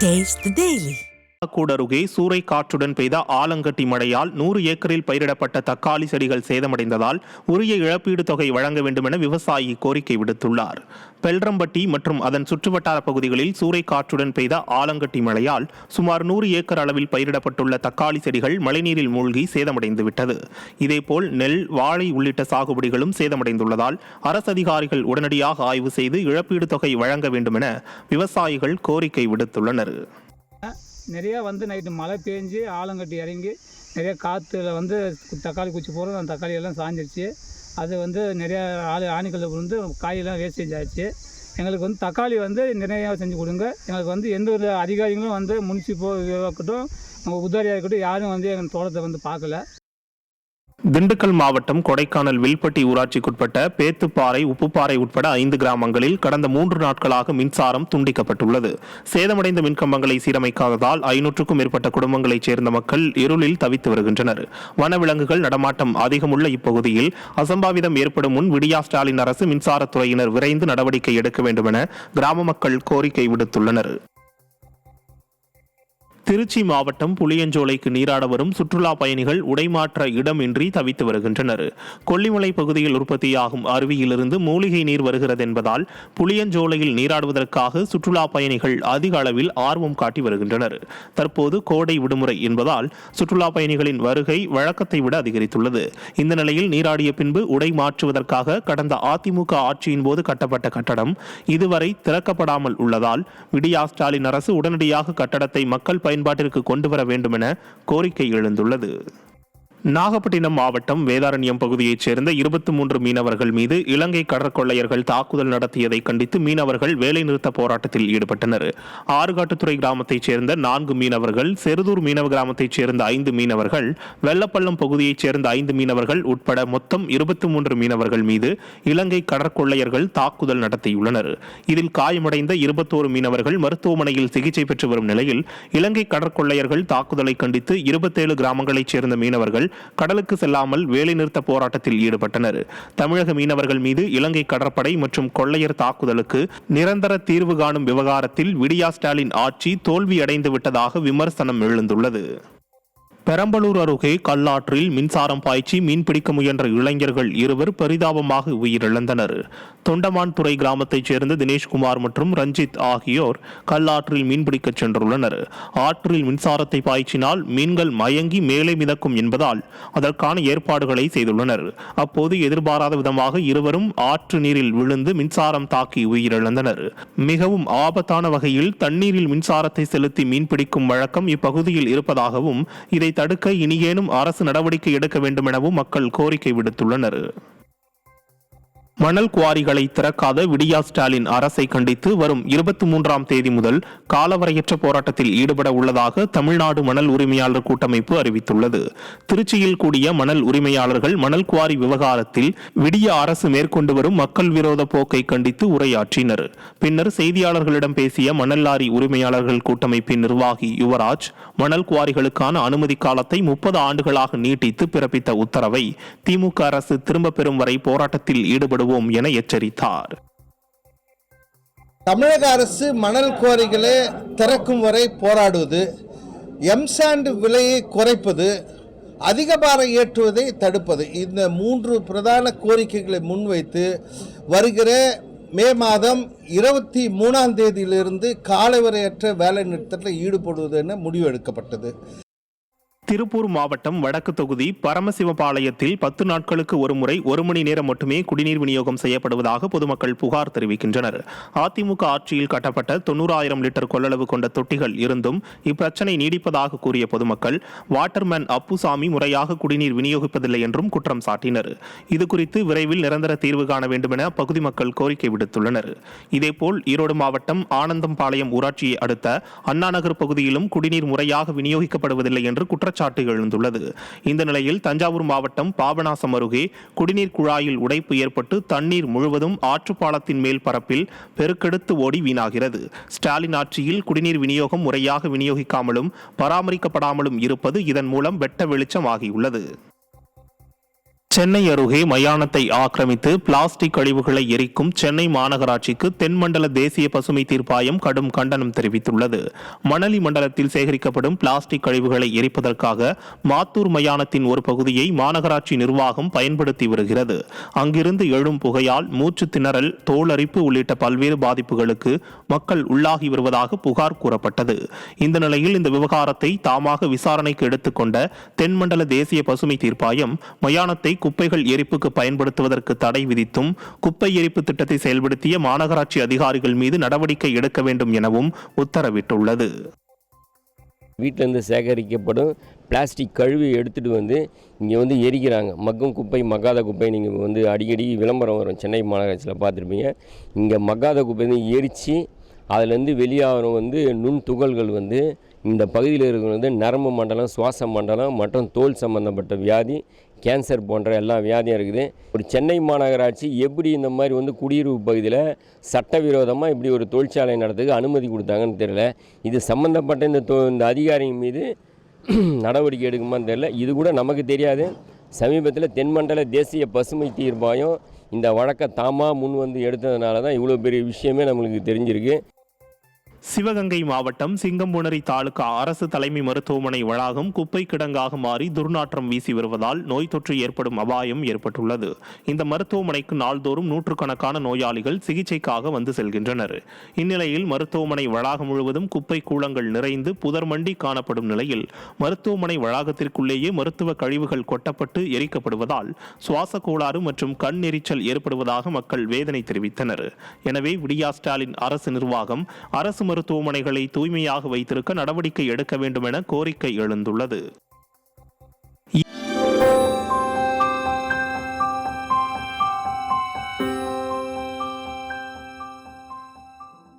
Taste the Daily. கூடருகே சூறை காற்றுடன் பெய்த ஆலங்கட்டி மழையால் 100 ஏக்கரில் பயிரிடப்பட்ட தக்காளி செடிகள் சேதமடைந்ததால் உரிய இழப்பீடு தொகை வழங்க வேண்டும் என விவசாயி கோரிக்கை விடுத்துள்ளார். பெல்ரம்பட்டி மற்றும் அதன் சுற்றுவட்டார பகுதிகளில் சூறை காற்றுடன் பெய்த ஆலங்கட்டி மழையால் சுமார் 100 ஏக்கர் அளவில் பயிரிடப்பட்டுள்ள தக்காளி செடிகள் மழைநீரில் மூழ்கி சேதமடைந்துவிட்டது. இதேபோல் நெல், வாழை உள்ளிட்ட சாகுபடிகளும் சேதமடைந்துள்ளதால் அரசு அதிகாரிகள் உடனடியாக ஆய்வு செய்து இழப்பீடு தொகை வழங்க வேண்டும் என விவசாயிகள் கோரிக்கை விடுத்துள்ளனர். நிறையா நைட்டு மழை பெஞ்சு ஆலங்கட்டி இறங்கி நிறைய காற்றுல தக்காளி குச்சி போகிறோம். அந்த தக்காளி எல்லாம் சாஞ்சிருச்சு. அது நிறையா ஆணிக்கல்ல விழுந்து காயெல்லாம் வேஸ்டேஜ் ஆச்சு. எங்களுக்கு தக்காளி நிறையா செஞ்சு கொடுங்க. எங்களுக்கு எந்த ஒரு அதிகாரிகளும் முனிசிபோ இருக்கட்டும், உதாரியாக இருக்கட்டும், யாரும் எங்கள் தோட்டத்தை பார்க்கல. திண்டுக்கல் மாவட்டம் கொடைக்கானல் வில்பட்டி ஊராட்சிக்குட்பட்ட பேத்துப்பாறை, உப்புப்பாறை உட்பட 5 கிராமங்களில் கடந்த 3 நாட்களாக மின்சாரம் துண்டிக்கப்பட்டுள்ளது. சேதமடைந்த மின்கம்பங்களை சீரமைக்காததால் 500க்கும் மேற்பட்ட குடும்பங்களைச் சேர்ந்த மக்கள் இருளில் தவித்து வருகின்றனர். வனவிலங்குகள் நடமாட்டம் அதிகமுள்ள இப்பகுதியில் அசம்பாவிதம் ஏற்படும் முன் விடியா ஸ்டாலின் அரசு மின்சாரத்துறையினர் விரைந்து நடவடிக்கை எடுக்க வேண்டும் என கிராம மக்கள் கோரிக்கை விடுத்துள்ளனர். திருச்சி மாவட்டம் புளியஞ்சோலைக்கு நீராட வரும் சுற்றுலா பயணிகள் உடைமாற்ற இடமின்றி தவித்து வருகின்றனர். கொல்லிமலை பகுதியில் உற்பத்தியாகும் அருவியிலிருந்து மூலிகை நீர் வருகிறது என்பதால் புளியஞ்சோலையில் நீராடுவதற்காக சுற்றுலா பயணிகள் அதிக அளவில் ஆர்வம் காட்டி வருகின்றனர். தற்போது கோடை விடுமுறை என்பதால் சுற்றுலா பயணிகளின் வருகை வழக்கத்தை விட அதிகரித்துள்ளது. இந்த நிலையில் நீராடிய பின்பு உடை மாற்றுவதற்காக கடந்த அதிமுக ஆட்சியின் போது கட்டப்பட்ட கட்டடம் இதுவரை திறக்கப்படாமல் உள்ளதால் விடியா ஸ்டாலின் அரசு உடனடியாக கட்டடத்தை மக்கள் பயன்பாட்டிற்கு கொண்டு வர வேண்டும் என கோரிக்கை எழுந்துள்ளது. நாகப்பட்டினம் மாவட்டம் வேதாரண்யம் பகுதியைச் சேர்ந்த 23 மீனவர்கள் மீது இலங்கை கடற்கொள்ளையர்கள் தாக்குதல் நடத்தியதை கண்டித்து மீனவர்கள் வேலைநிறுத்த போராட்டத்தில் ஈடுபட்டனர். ஆறுகாட்டுத்துறை கிராமத்தைச் சேர்ந்த 4 மீனவர்கள், செருதூர் மீனவ கிராமத்தைச் சேர்ந்த 5 மீனவர்கள், வெள்ளப்பள்ளம் பகுதியைச் சேர்ந்த 5 மீனவர்கள் உட்பட மொத்தம் 23 மீனவர்கள் மீது இலங்கை கடற்கொள்ளையர்கள் தாக்குதல் நடத்தியுள்ளனர். இதில் காயமடைந்த 21 மீனவர்கள் மருத்துவமனையில் சிகிச்சை பெற்று வரும் நிலையில் இலங்கை கடற்கொள்ளையர்கள் தாக்குதலை கண்டித்து 27 கிராமங்களைச் சேர்ந்த மீனவர்கள் கடலுக்கு செல்லாமல் வேலைநிறுத்த போராட்டத்தில் ஈடுபட்டனர். தமிழக மீனவர்கள் மீது இலங்கை கடற்படை மற்றும் கொள்ளையர் தாக்குதலுக்கு நிரந்தர தீர்வு காணும் விவகாரத்தில் விடியா ஸ்டாலின் ஆட்சி தோல்வியடைந்து விட்டதாக விமர்சனம் எழுந்துள்ளது. பெரம்பலூர் அருகே கல்லாற்றில் மின்சாரம் பாய்ச்சி மீன்பிடிக்க முயன்ற இளைஞர்கள் 2 பரிதாபமாக உயிரிழந்தனர். தொண்டமான்துறை கிராமத்தைச் சேர்ந்த தினேஷ்குமார் மற்றும் ரஞ்சித் ஆகியோர் கல்லாற்றில் மீன்பிடிக்க சென்றுள்ளனர். ஆற்றில் மின்சாரத்தை பாய்ச்சினால் மீன்கள் மயங்கி மேலே மிதக்கும் என்பதால் அதற்கான ஏற்பாடுகளை செய்துள்ளனர். அப்போது எதிர்பாராத விதமாக இருவரும் ஆற்று நீரில் விழுந்து மின்சாரம் தாக்கி உயிரிழந்தனர். மிகவும் ஆபத்தான வகையில் தண்ணீரில் மின்சாரத்தை செலுத்தி மீன்பிடிக்கும் வழக்கம் இப்பகுதியில் இருப்பதாகவும் இதை தடுக்க இனியேனும் அரசு நடவடிக்கை எடுக்க வேண்டும் எனவும் மக்கள் கோரிக்கை விடுத்துள்ளனர். மணல் குவாரிகளை திறக்காத விடியா ஸ்டாலின் அரசை கண்டித்து வரும் 23ஆம் தேதி முதல் காலவரையற்ற போராட்டத்தில் ஈடுபட உள்ளதாக தமிழ்நாடு மணல் உரிமையாளர் கூட்டமைப்பு அறிவித்துள்ளது. திருச்சியில் கூடிய மணல் உரிமையாளர்கள் மணல் குவாரி விவகாரத்தில் விடியா அரசு மேற்கொண்டு வரும் மக்கள் விரோத போக்கை கண்டித்து உரையாற்றினர். பின்னர் செய்தியாளர்களிடம் பேசிய மணல் லாரி உரிமையாளர்கள் கூட்டமைப்பின் நிர்வாகி யுவராஜ், மணல் குவாரிகளுக்கான அனுமதி காலத்தை 30 ஆண்டுகளாக நீட்டித்து பிறப்பித்த உத்தரவை திமுக அரசு திரும்ப பெறும் வரை போராட்டத்தில் ஈடுபடுவோம் என எச்சரித்தார். தமிழக அரசு மணல் குவாரிகளை திறக்கும் வரை போராடுவது, எம்சாண்ட் விலையை குறைப்பது, அதிக பாரம் ஏற்றுவதை தடுப்பது, இந்த 3 பிரதான கோரிக்கைகளை முன்வைத்து வருகிற மே மாதம் 23ஆம் தேதியிலிருந்து காலவரையற்ற வேலை நிறுத்தத்தில் ஈடுபடுவது என முடிவு எடுக்கப்பட்டது. திருப்பூர் மாவட்டம் வடக்கு தொகுதி பரமசிவபாளையத்தில் 10 நாட்களுக்கு ஒருமுறை 1 மணி நேரம் மட்டுமே குடிநீர் விநியோகம் செய்யப்படுவதாக பொதுமக்கள் புகார் தெரிவிக்கின்றனர். அதிமுக ஆட்சியில் கட்டப்பட்ட 90,000 லிட்டர் கொள்ளளவு கொண்ட தொட்டிகள் இருந்தும் இப்பிரச்சனை நீடிப்பதாக கூறிய பொதுமக்கள் வாட்டர்மேன் அப்புசாமி முறையாக குடிநீர் விநியோகிப்பதில்லை என்றும் குற்றம் சாட்டினர். இதுகுறித்து விரைவில் நிரந்தர தீர்வு காண வேண்டும் என அப்பகுதி மக்கள் கோரிக்கை விடுத்துள்ளனர். இதேபோல் ஈரோடு மாவட்டம் ஆனந்தம்பாளையம் ஊராட்சியை அடுத்த அண்ணாநகர் பகுதியிலும் குடிநீர் முறையாக விநியோகிக்கப்படுவதில்லை என்று குற்றச்சாட்டு எழுந்துள்ளது. இந்த நிலையில் தஞ்சாவூர் மாவட்டம் பாபநாசம் அருகே குடிநீர் குழாயில் உடைப்பு ஏற்பட்டு தண்ணீர் முழுவதும் ஆற்றுப்பாலத்தின் மேல் பரப்பில் பெருக்கெடுத்து ஓடி வீணாகிறது. ஸ்டாலின் ஆட்சியில் குடிநீர் விநியோகம் முறையாக விநியோகிக்காமலும் பராமரிக்கப்படாமலும் இருப்பது இதன் மூலம் வெட்ட வெளிச்சமாகியுள்ளது. சென்னை அருகே மயானத்தை ஆக்கிரமித்து பிளாஸ்டிக் கழிவுகளை எரிக்கும் சென்னை மாநகராட்சிக்கு தென்மண்டல தேசிய பசுமை தீர்ப்பாயம் கடும் கண்டனம் தெரிவித்துள்ளது. மணலி மண்டலத்தில் சேகரிக்கப்படும் பிளாஸ்டிக் கழிவுகளை எரிப்பதற்காக மாத்தூர் மயானத்தின் ஒரு பகுதியை மாநகராட்சி நிர்வாகம் பயன்படுத்தி வருகிறது. அங்கிருந்து எழும் புகையால் மூச்சு திணறல், தோலரிப்பு உள்ளிட்ட பல்வேறு பாதிப்புகளுக்கு மக்கள் உள்ளாகி வருவதாக புகார் கூறப்பட்டது. இந்த நிலையில் இந்த விவகாரத்தை தாமாக விசாரணைக்கு எடுத்துக்கொண்ட தென்மண்டல தேசிய பசுமை தீர்ப்பாயம் மயானத்தை குப்பைகள் எரிப்புக்கு பயன்படுத்துவதற்கு தடை விதித்தும் குப்பை எரிப்பு திட்டத்தை செயல்படுத்திய மாநகராட்சி அதிகாரிகள் மீது நடவடிக்கை எடுக்க வேண்டும் எனவும் உத்தரவிட்டுள்ளது. வீட்டிலேருந்து சேகரிக்கப்படும் பிளாஸ்டிக் கழிவு எடுத்துகிட்டு வந்து இங்கே வந்து எரிக்கிறாங்க. மக்கும் குப்பை, மக்காத குப்பை நீங்கள் வந்து அடிக்கடி விளம்பரம் வரும் சென்னை மாநகராட்சியில் பார்த்துருப்பீங்க. இங்கே மக்காத குப்பை வந்து எரித்து அதுலேருந்து வெளியாகிற வந்து நுண் துகள்கள் வந்து இந்த பகுதியில் இருக்கிற வந்து நரம்பு மண்டலம், சுவாச மண்டலம் மற்றும் தோல் சம்பந்தப்பட்ட வியாதி, கேன்சர் போன்ற எல்லா வியாதியும் இருக்குது. ஒரு சென்னை மாநகராட்சி எப்படி இந்த மாதிரி வந்து குடியிருப்பு பகுதியில் சட்டவிரோதமாக இப்படி ஒரு தொழிற்சாலை நடத்துக்கு அனுமதி கொடுத்தாங்கன்னு தெரியல. இது சம்மந்தப்பட்ட இந்த அதிகாரிங்க மீது நடவடிக்கை எடுக்குமான்னு தெரியல. இது கூட நமக்கு தெரியாது. சமீபத்தில் தென்மண்டல தேசிய பசுமை தீர்ப்பாயம் இந்த வழக்கை தாமாக முன் வந்து எடுத்ததுனால தான் இவ்வளோ பெரிய விஷயமே நம்மளுக்கு தெரிஞ்சிருக்கு. சிவகங்கை மாவட்டம் சிங்கம்புணரி தாலுகா அரசு தலைமை மருத்துவமனை வளாகம் குப்பை கிடங்காக மாறி துர்நாற்றம் வீசி வருவதால் நோய் தொற்று ஏற்படும் அபாயம் ஏற்பட்டுள்ளது. இந்த மருத்துவமனைக்கு நாள்தோறும் நூற்றுக்கணக்கான நோயாளிகள் சிகிச்சைக்காக வந்து செல்கின்றனர். இந்நிலையில் மருத்துவமனை வளாகம் முழுவதும் குப்பை கூளங்கள் நிறைந்து புதர் மண்டி காணப்படும் நிலையில் மருத்துவமனை வளாகத்திற்குள்ளேயே மருத்துவ கழிவுகள் கொட்டப்பட்டு எரிக்கப்படுவதால் சுவாச கோளாறு மற்றும் கண் எரிச்சல் ஏற்படுவதாக மக்கள் வேதனை தெரிவித்தனர். எனவே விடியா ஸ்டாலின் அரசு நிர்வாகம் அரசு மருத்துவமனைகளை தூய்மையாக வைத்திருக்க நடவடிக்கை எடுக்க வேண்டும் என கோரிக்கை எழுந்துள்ளது.